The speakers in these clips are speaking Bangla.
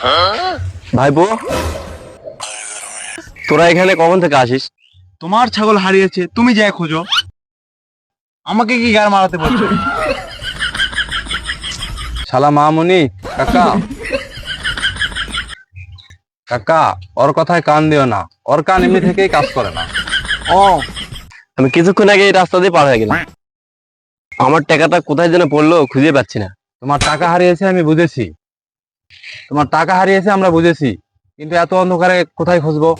ভাইপো, তোরা এখানে কখন থেকে আসিস? তোমার ছাগল হারিয়েছে, তুমি যাই খোঁজো। আমাকে কি গার মারাতে বলছো? শালা মামুনি, কাকা কাকা, ওর কথায় কান দিও না। ওর কান এমনি থেকেই কাজ করে না। ও, আমি কিছুক্ষণ আগে এই রাস্তা দিয়ে পার হয়ে গেলাম। আমার টাকাটা কোথায় যেন পড়লো, খুঁজে পাচ্ছি না। তোমার টাকা হারিয়েছে আমি বুঝেছি, তোমার টাকা হারিয়েছে আমরা বুঝেছি, কিন্তু এত অন্ধকারে কোথায় খুঁজবো?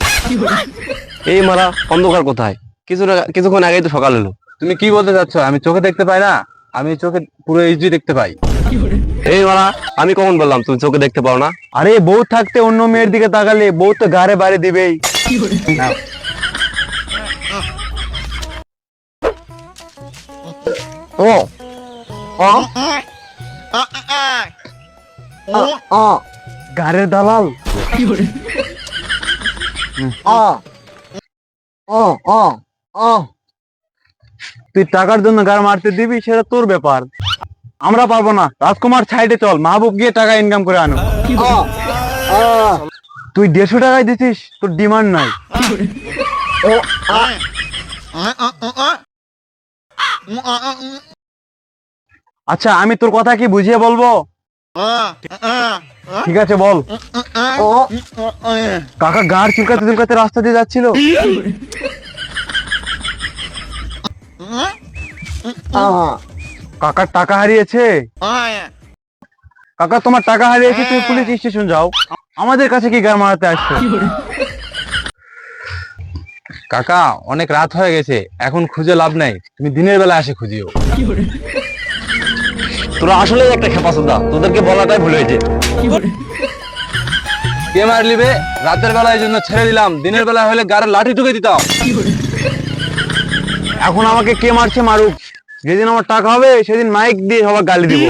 এই মারা, অন্ধকার কোথায়? কিছুক্ষণ আগেই তো সকাল হলো। তুমি কি বলতে চাচ্ছ? আমি চোখে দেখতে পাই না? আমি চোখে পুরো এইচডি দেখতে পাই। এই মারা, আমি কখন বললাম তুমি চোখে দেখতে পাও না? আরে বউ থাকতে অন্য মেয়ের দিকে তাকালে বউ তো গাড়ে বাড়ি দিবেই। নাও। ও ও গাড়ের দালাল। তুই টাকার জন্য গাড় মারতে দিবি, সেটা তোর ব্যাপার। আমরা পারবো না। রাজকুমার সাইডে চল, মাহবুব গিয়ে টাকা ইনকাম করে আনো। তুই 150 টাকায় দিছিস, তোর ডিমান্ড নাই। আচ্ছা, আমি তোর কথা কি বুঝিয়ে বলবো? ঠিক আছে, বল। কাকা গাড় চুলকাতে চুলকাতে রাস্তা দিয়ে যাচ্ছিল। কাকার টাকা হারিয়েছে। কাকা, তোমার টাকা হারিয়েছে, তুমি পুলিশ স্টেশন যাও। আমাদের কাছে কি গাড় মারাতে আসছো? কাকা, অনেক রাত হয়ে গেছে, এখন খুঁজে লাভ নাই। তুমি দিনের বেলা এসে খুঁজিও। তোরা আসলে একটা খেপাসোদা, তোদেরকে বলাটাই ভুল হয়েছে। কে মারলি বে? রাতের বেলায় জন্য ছেড়ে দিলাম, দিনের বেলা হলে গাড়ি লাঠি ঢুকে দিতাম। এখন আমাকে কে মারছে মারুক, যেদিন আমার টাকা হবে সেদিন মাইক দিয়ে সবার গালি দিব।